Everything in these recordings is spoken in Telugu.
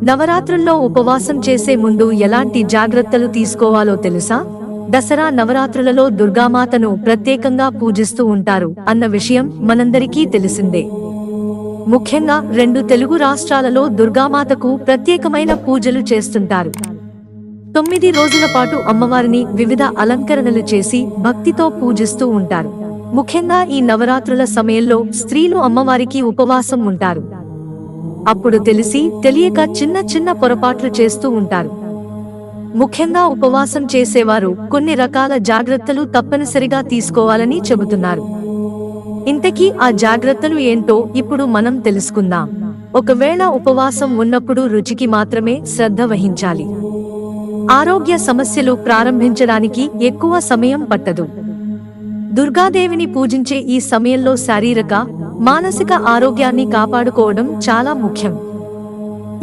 నవరాత్రుల్లో ఉపవాసం చేసే ముందు ఎలాంటి జాగ్రత్తలు తీసుకోవాలో తెలుసా? దసరా నవరాత్రులలో దుర్గామాతను ప్రత్యేకంగా పూజిస్తూ ఉంటారు అన్న విషయం మనందరికీ తెలిసిందే. ముఖ్యంగా 2 తెలుగు రాష్ట్రాలలో దుర్గామాతకు ప్రత్యేకమైన పూజలు చేస్తుంటారు. 9 రోజుల పాటు అమ్మవారిని వివిధ అలంకరణలు చేసి భక్తితో పూజిస్తూ ఉంటారు. ముఖ్యంగా ఈ నవరాత్రుల సమయంలో స్త్రీలు అమ్మవారికి ఉపవాసం ఉంటారు. అప్పుడు తెలిసి తెలియక చిన్న చిన్న పొరపాట్లు చేస్తూ ఉంటారు. ముఖ్యంగా ఉపవాసం చేసేవారు కొన్ని రకాల జాగ్రత్తలు తప్పనిసరిగా తీసుకోవాలని చెబుతున్నారు. ఇంతకీ ఆ జాగ్రత్తలు ఏంటో ఇప్పుడు మనం తెలుసుకుందాం. ఒకవేళ ఉపవాసం ఉన్నప్పుడు రుచికి మాత్రమే శ్రద్ధ వహించాలి. ఆరోగ్య సమస్యలు ప్రారంభించడానికి ఎక్కువ సమయం పట్టదు. దుర్గాదేవిని పూజించే ఈ సమయంలో శారీరక, మానసిక ఆరోగ్యాన్ని కాపాడుకోవడం చాలా ముఖ్యం.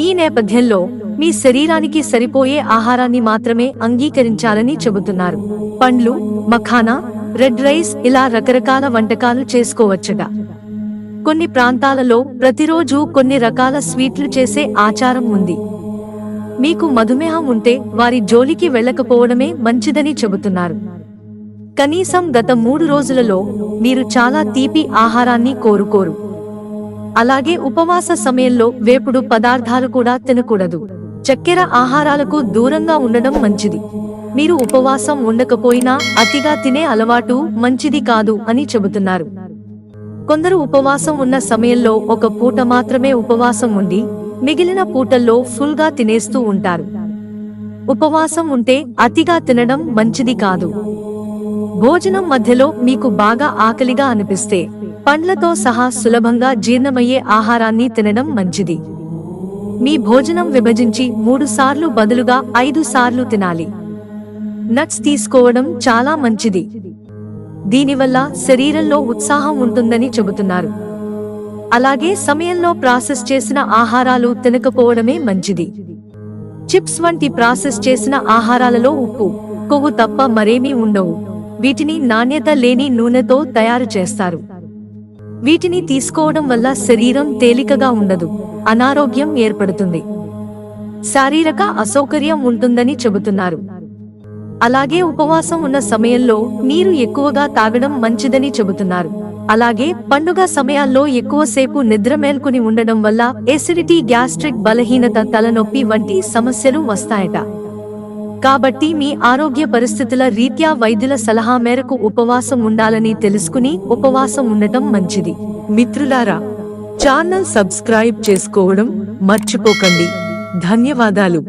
ఈ నేపథ్యంలో మీ శరీరానికి సరిపోయే ఆహారాన్ని మాత్రమే అంగీకరించాలని చెబుతున్నారు. పండ్లు, మఖానా, రెడ్ రైస్ ఇలా రకరకాల వంటకాలు చేసుకోవచ్చుగా. కొన్ని ప్రాంతాలలో ప్రతిరోజు కొన్ని రకాల స్వీట్లు చేసే ఆచారం ఉంది. మీకు మధుమేహం ఉంటే వారి జోలికి వెళ్ళకపోవడమే మంచిదని చెబుతున్నారు. కనీసం గత 3 రోజులలో మీరు చాలా తీపి ఆహారాన్ని కోరుకోరు. అలాగే ఉపవాస సమయంలో వేపుడు పదార్థాలు కూడా తినకూడదు. చక్కెర ఆహారాలకు దూరంగా ఉండడం మంచిది. మీరు ఉపవాసం ఉండకపోయినా అతిగా తినే అలవాటు మంచిది కాదు అని చెబుతున్నారు. కొందరు ఉపవాసం ఉన్న సమయంలో ఒక పూట మాత్రమే ఉపవాసం ఉండి మిగిలిన పూటల్లో ఫుల్గా తినేస్తూ ఉంటారు. ఉపవాసం ఉంటే అతిగా తినడం మంచిది కాదు. భోజనం మధ్యలో మీకు బాగా ఆకలిగా అనిపిస్తే పండ్లతో సహా సులభంగా జీర్ణమయ్యే ఆహారాన్ని తినడం మంచిది. మీ భోజనం విభజించి 3 సార్లు బదులుగా 5 సార్లు తినాలి. నట్స్ తీసుకోవడం చాలా మంచిది. దీనివల్ల శరీరంలో ఉత్సాహం ఉంటుందని చెబుతున్నారు. అలాగే సమయంలో ప్రాసెస్ చేసిన ఆహారాలు తినకపోవడమే మంచిది. చిప్స్ వంటి ప్రాసెస్ చేసిన ఆహారాలలో ఉప్పు, కొవ్వు తప్ప మరేమీ ఉండవు. వీటిని నాణ్యత లేని నూనెతో తయారు చేస్తారు. వీటిని తీసుకోవడం వల్ల శరీరం తేలికగా ఉండదు, అనారోగ్యం ఏర్పడుతుంది, శారీరక అసౌకర్యం ఉంటుందని చెబుతున్నారు. అలాగే ఉపవాసం ఉన్న సమయంలో నీరు ఎక్కువగా తాగడం మంచిదని చెబుతున్నారు. అలాగే పండుగ సమయాల్లో ఎక్కువసేపు నిద్ర మేల్కొని ఉండడం వల్ల ఎసిడిటీ, గ్యాస్ట్రిక్ బలహీనత, తలనొప్పి వంటి సమస్యలు వస్తాయట. కాబట్టి మీ ఆరోగ్య పరిస్థితుల రీత్యా వైద్యుల సలహా మేరకు ఉపవాసం ఉండాలని తెలుసుకుని ఉపవాసం ఉండటం మంచిది. మిత్రులారా, ఛానల్ సబ్స్క్రైబ్ చేసుకోవడం మర్చిపోకండి. ధన్యవాదాలు.